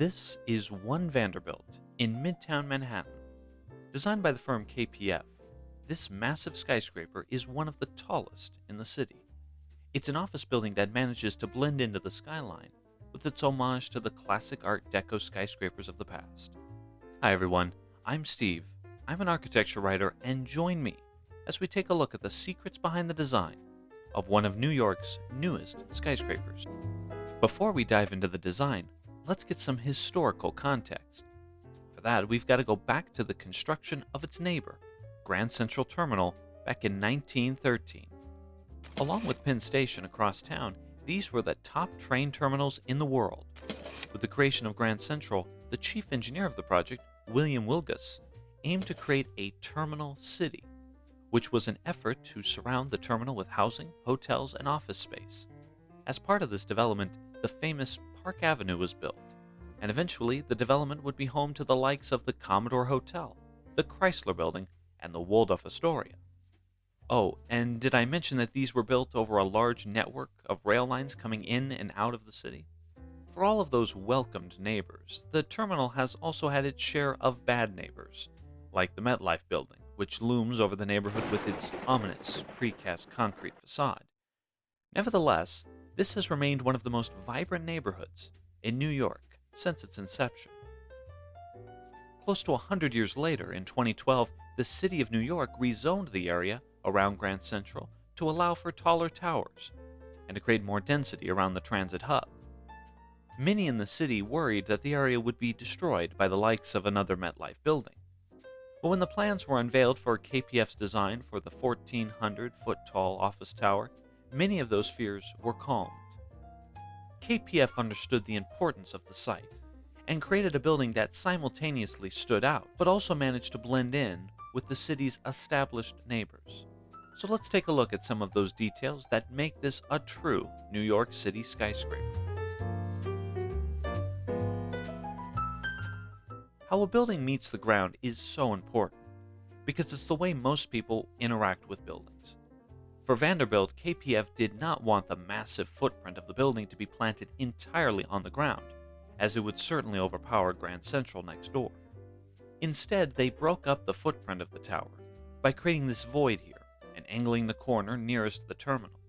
This is One Vanderbilt in Midtown Manhattan. Designed by the firm KPF, this massive skyscraper is one of the tallest in the city. It's an office building that manages to blend into the skyline with its homage to the classic Art Deco skyscrapers of the past. Hi everyone, I'm Steve. I'm an architecture writer, and join me as we take a look at the secrets behind the design of one of New York's newest skyscrapers. Before we dive into the design, let's get some historical context. For that, we've got to go back to the construction of its neighbor, Grand Central Terminal, back in 1913. Along with Penn Station across town, these were the top train terminals in the world. With the creation of Grand Central, the chief engineer of the project, William Wilgus, aimed to create a terminal city, which was an effort to surround the terminal with housing, hotels, and office space. As part of this development, the famous Park Avenue was built, and eventually the development would be home to the likes of the Commodore Hotel, the Chrysler Building, and the Waldorf Astoria. Oh, and did I mention that these were built over a large network of rail lines coming in and out of the city? For all of those welcomed neighbors, the terminal has also had its share of bad neighbors, like the MetLife Building, which looms over the neighborhood with its ominous precast concrete facade. Nevertheless, this has remained one of the most vibrant neighborhoods in New York since its inception. Close to 100 years later, in 2012, the city of New York rezoned the area around Grand Central to allow for taller towers and to create more density around the transit hub. Many in the city worried that the area would be destroyed by the likes of another MetLife building. But when the plans were unveiled for KPF's design for the 1,400-foot-tall office tower, many of those fears were calmed. KPF understood the importance of the site and created a building that simultaneously stood out, but also managed to blend in with the city's established neighbors. So let's take a look at some of those details that make this a true New York City skyscraper. How a building meets the ground is so important, because it's the way most people interact with buildings. For Vanderbilt, KPF did not want the massive footprint of the building to be planted entirely on the ground, as it would certainly overpower Grand Central next door. Instead, they broke up the footprint of the tower by creating this void here and angling the corner nearest the terminal.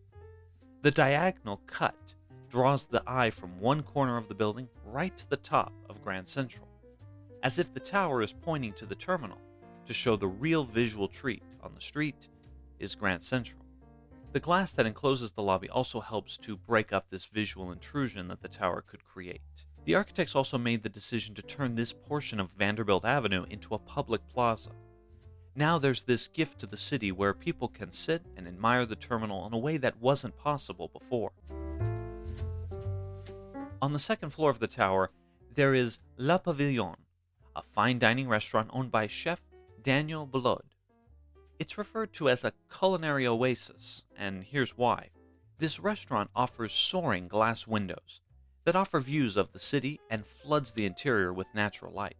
The diagonal cut draws the eye from one corner of the building right to the top of Grand Central, as if the tower is pointing to the terminal to show the real visual treat on the street is Grand Central. The glass that encloses the lobby also helps to break up this visual intrusion that the tower could create. The architects also made the decision to turn this portion of Vanderbilt Avenue into a public plaza. Now there's this gift to the city where people can sit and admire the terminal in a way that wasn't possible before. On the second floor of the tower, there is Le Pavilion, a fine dining restaurant owned by chef Daniel Belod. It's referred to as a culinary oasis, and here's why. This restaurant offers soaring glass windows that offer views of the city and floods the interior with natural light.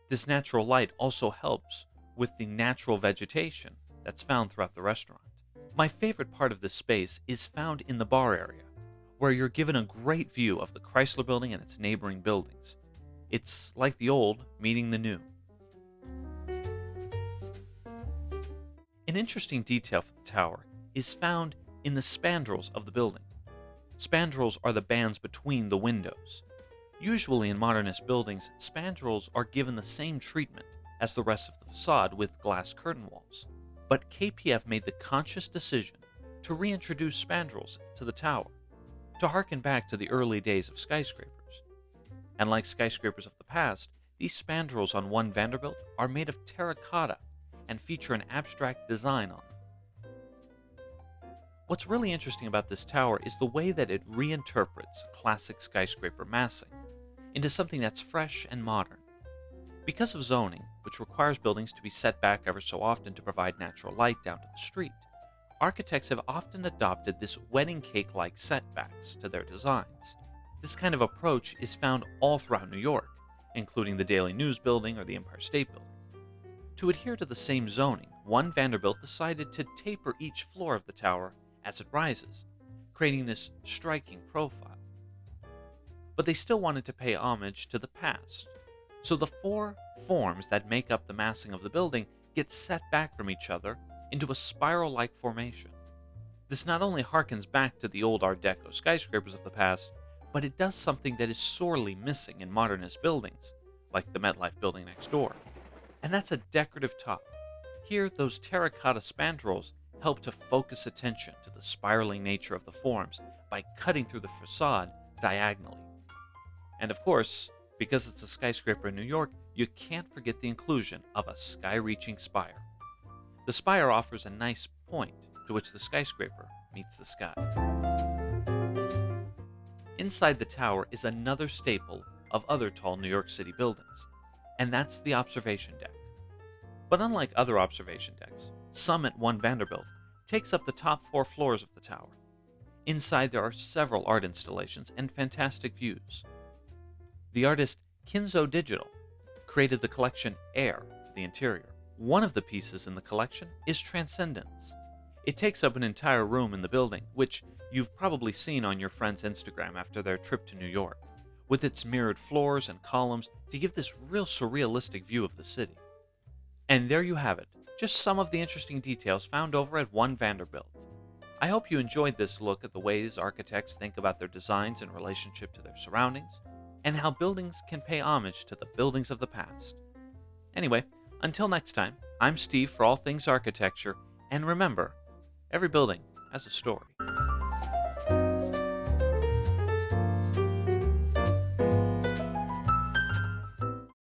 This natural light also helps with the natural vegetation that's found throughout the restaurant. My favorite part of this space is found in the bar area, where you're given a great view of the Chrysler Building and its neighboring buildings. It's like the old meeting the new. An interesting detail for the tower is found in the spandrels of the building. Spandrels are the bands between the windows. Usually in modernist buildings, spandrels are given the same treatment as the rest of the facade with glass curtain walls. But KPF made the conscious decision to reintroduce spandrels to the tower, to harken back to the early days of skyscrapers. And like skyscrapers of the past, these spandrels on One Vanderbilt are made of terracotta and feature an abstract design on them. What's really interesting about this tower is the way that it reinterprets classic skyscraper massing into something that's fresh and modern. Because of zoning, which requires buildings to be set back ever so often to provide natural light down to the street, architects have often adopted this wedding cake-like setbacks to their designs. This kind of approach is found all throughout New York, including the Daily News Building or the Empire State Building. To adhere to the same zoning, One Vanderbilt decided to taper each floor of the tower as it rises, creating this striking profile. but they still wanted to pay homage to the past. So the four forms that make up the massing of the building get set back from each other into a spiral-like formation. This not only harkens back to the old Art Deco skyscrapers of the past, but it does something that is sorely missing in modernist buildings, like the MetLife building next door. And that's a decorative top. Here, those terracotta spandrels help to focus attention to the spiraling nature of the forms by cutting through the facade diagonally. And of course, because it's a skyscraper in New York, you can't forget the inclusion of a sky-reaching spire. The spire offers a nice point to which the skyscraper meets the sky. Inside the tower is another staple of other tall New York City buildings, and that's the observation deck. But unlike other observation decks, Summit 1 Vanderbilt takes up the top 4 floors of the tower. Inside there are several art installations and fantastic views. The artist Kinzo Digital created the collection Air for the interior. One of the pieces in the collection is Transcendence. It takes up an entire room in the building, which you've probably seen on your friend's Instagram after their trip to New York, with its mirrored floors and columns to give this real surrealistic view of the city. And there you have it, just some of the interesting details found over at 1 Vanderbilt. I hope you enjoyed this look at the ways architects think about their designs in relationship to their surroundings, and how buildings can pay homage to the buildings of the past. Anyway, until next time, I'm Steve for All Things Architecture, and remember, every building has a story.